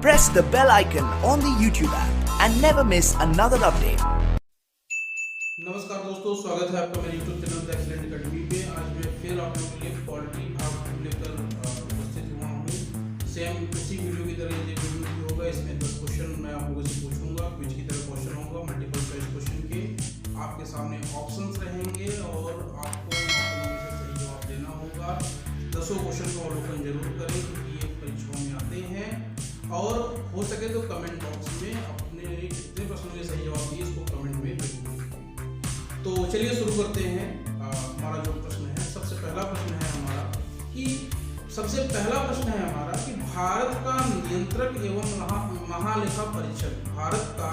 Press the bell icon on the YouTube app and never miss another update. नमस्कार दोस्तों, स्वागत है आपका मेरे YouTube channel the excellent academy पे। आज मैं फिर आप लोगों के लिए पॉलिटी भाग को लेकर उपस्थित हुआ हूँ। सेम उसी वीडियो की तरह ये वीडियो भी होगा। इसमें 10 क्वेश्चन मैं आप लोगों से पूछूंगा। क्विज की तरह क्वेश्चन होगा, मल्टीपल चॉइस क्वेश्चन के। आपके सामने ऑप्शंस रहेंगे और आपको सही जवाब देना होगा। 10 क्वेश्चन का अवलोकन जरूर करें क्योंकि ये परीक्षाओं में आते हैं। और हो सके तो कमेंट बॉक्स में अपने कितने प्रश्नों के सही जवाब दिए इसको कमेंट में जरूर। तो चलिए शुरू करते हैं। हमारा जो प्रश्न है, सबसे पहला प्रश्न है हमारा कि भारत का नियंत्रक एवं महालेखा परीक्षक, भारत का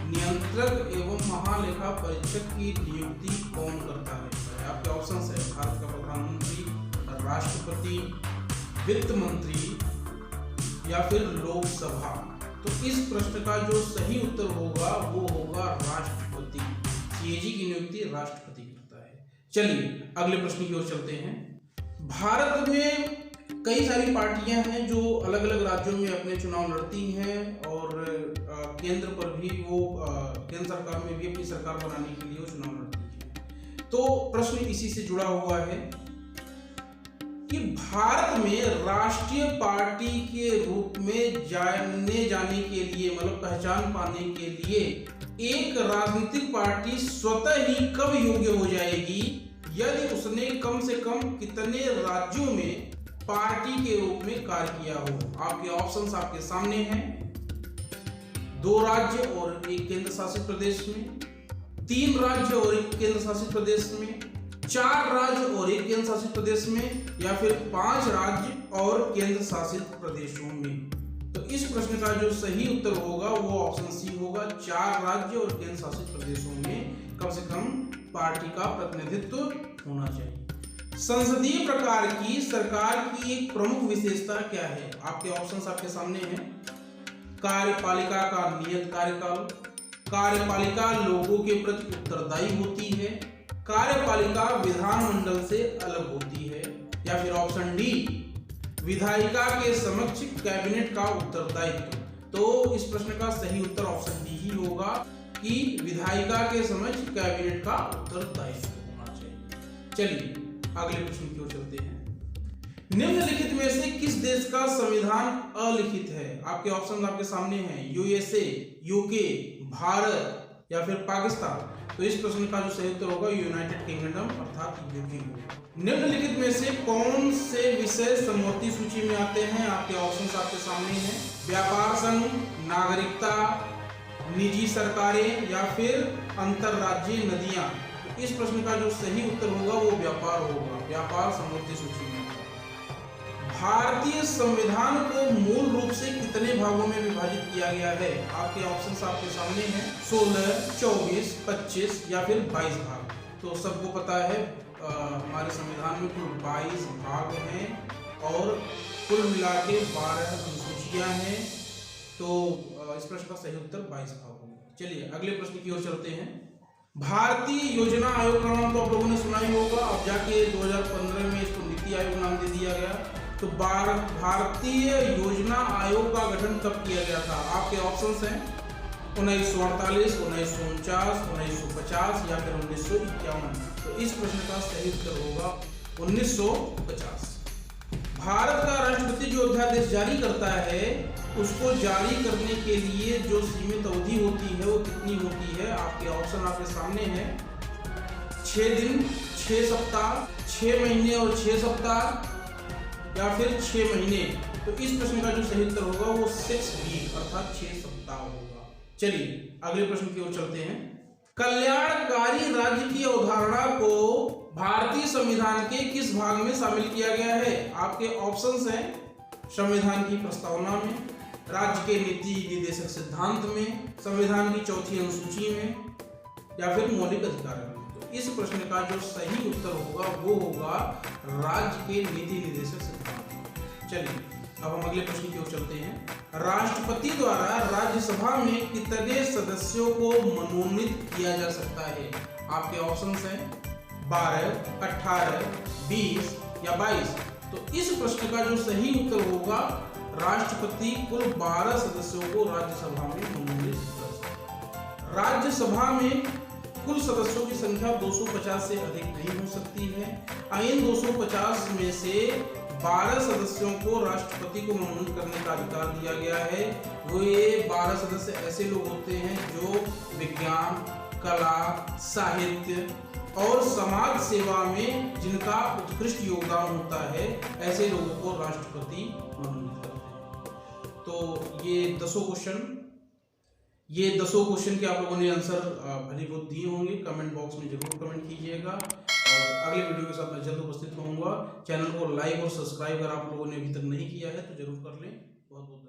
नियंत्रक एवं महालेखा परीक्षक की नियुक्ति कौन करता है? आपके ऑप्शंस है भारत का प्रधानमंत्री, राष्ट्रपति, वित्त मंत्री या फिर लोकसभा। तो इस प्रश्न का जो सही उत्तर होगा वो होगा राष्ट्रपति। सीएजी की नियुक्ति राष्ट्रपति करता है। चलिए अगले प्रश्न की ओर चलते हैं। भारत में कई सारी पार्टियां हैं जो अलग अलग राज्यों में अपने चुनाव लड़ती हैं और केंद्र पर भी वो केंद्र सरकार में भी अपनी सरकार बनाने के लिए वो चुनाव लड़ती हैं। तो प्रश्न इसी से जुड़ा हुआ है कि भारत में राष्ट्रीय पार्टी के रूप में जाने जाने के लिए, मतलब पहचान पाने के लिए एक राजनीतिक पार्टी स्वतः ही कब योग्य हो जाएगी यदि उसने कम से कम कितने राज्यों में पार्टी के रूप में कार्य किया हो? आपके ऑप्शंस आपके सामने हैं। 2 राज्य और एक केंद्र शासित प्रदेश में, 3 राज्य और एक केंद्र शासित प्रदेश में, 4 राज्य और एक केंद्र शासित प्रदेश में, या फिर 5 राज्य और केंद्र शासित प्रदेशों में। तो इस प्रश्न का जो सही उत्तर होगा वो ऑप्शन सी होगा। 4 राज्य और केंद्र शासित प्रदेशों में कम से कम पार्टी का प्रतिनिधित्व होना चाहिए। संसदीय प्रकार की सरकार की एक प्रमुख विशेषता क्या है? आपके ऑप्शंस आपके सामने हैं। कार्यपालिका का नियत कार्यकाल, कार्यपालिका लोगों के प्रति उत्तरदायी होती है, कार्यपालिका विधानमंडल से अलग होती है, या फिर ऑप्शन डी विधायिका के समक्ष कैबिनेट का उत्तरदायित्व। तो इस प्रश्न का सही उत्तर ऑप्शन डी ही होगा कि विधायिका के समक्ष कैबिनेट का उत्तरदायित्व होना चाहिए। चलिए अगले प्रश्न की ओर चलते हैं। निम्नलिखित में से किस देश का संविधान अलिखित है? आपके ऑप्शन आपके सामने हैं। यूएसए, यूके, भारत या फिर पाकिस्तान। तो इस प्रश्न का जो सही उत्तर होगा यूनाइटेड किंगडम अर्थात यूके होगा। निम्नलिखित में से कौन से विषय समवर्ती सूची में आते हैं? आपके ऑप्शंस आपके सामने हैं। व्यापार संघ, नागरिकता, निजी सरकारें या फिर अंतरराज्यीय नदियां। तो इस प्रश्न का जो सही उत्तर होगा वो व्यापार होगा। व्यापार समवर्ती सूची में आता है। भारतीय संविधान को मूल रूप से कितने भागों में विभाजित किया गया है? आपके ऑप्शंस आपके सामने हैं। 16, 24, 25 या फिर 22 भाग। तो सबको पता है हमारे संविधान में कुल 22 भाग हैं और कुल मिला के 12 अनुसूचियां हैं। तो इस प्रश्न का सही उत्तर 22 भाग होगा। चलिए अगले प्रश्न की ओर चलते हैं। भारतीय योजना आयोग का नाम तो आप लोगों ने सुना ही होगा। अब जाके 2015 में इसको नीति आयोग नाम दे दिया गया। तो भारतीय योजना आयोग का गठन कब किया गया था? आपके ऑप्शंस हैं 1948, 1949, 1950 या फिर 1951। तो इस प्रश्न का सही उत्तर होगा 1950। भारत का राष्ट्रपति जो अध्यादेश जारी करता है उसको जारी करने के लिए जो सीमित अवधि होती है वो कितनी होती है? आपके ऑप्शन आपके सामने हैं। 6 दिन, 6 सप्ताह, 6 महीने और 6 सप्ताह या फिर 6 महीने। तो इस प्रश्न का जो सही उत्तर होगा वो 6 वीक अर्थात 6 सप्ताह होगा। चलिए अगले प्रश्न की ओर चलते हैं। कल्याणकारी राज्य की अवधारणा को भारतीय संविधान के किस भाग में शामिल किया गया है? आपके ऑप्शंस हैं। संविधान की प्रस्तावना में, राज्य के नीति निर्देशक सिद्धांत में, संविधान की 4वीं अनुसूची में या फिर मौलिक अधिकार में। तो इस प्रश्न का जो सही उत्तर होगा वो होगा राज्य के नीति निर्देशक सिद्धांत में। चलिए अब हम अगले प्रश्न की ओर चलते हैं। राष्ट्रपति द्वारा राज्यसभा में कितने सदस्यों को मनोनीत किया जा सकता है? आपके ऑप्शंस हैं 12, 18, 20 या 22। तो इस प्रश्न का जो सही उत्तर होगा राष्ट्रपति कुल 12 सदस्यों को राज्यसभा में मनोनीत कर सकता है। राज्यसभा में कुल सदस्यों की संख्या 250 से अधिक नहीं हो सकती है। इन 250 में से 12 सदस्यों को राष्ट्रपति को मनोनीत करने का अधिकार दिया गया है। वो ये 12 सदस्य ऐसे लोग होते हैं जो विज्ञान, कला, साहित्य और समाज सेवा में जिनका उत्कृष्ट योगदान होता है, ऐसे लोगों को राष्ट्रपति मनोनीत करते हैं। तो ये 10 क्वेश्चन के आप लोगों ने आंसर भलीभूत दिए होंगे। कमेंट बॉक्स में जरूर कमेंट कीजिएगा और अगले वीडियो के साथ मैं जल्द उपस्थित होऊंगा। चैनल को लाइक और सब्सक्राइब अगर आप लोगों ने अभी तक नहीं किया है तो जरूर कर लें। बहुत बहुत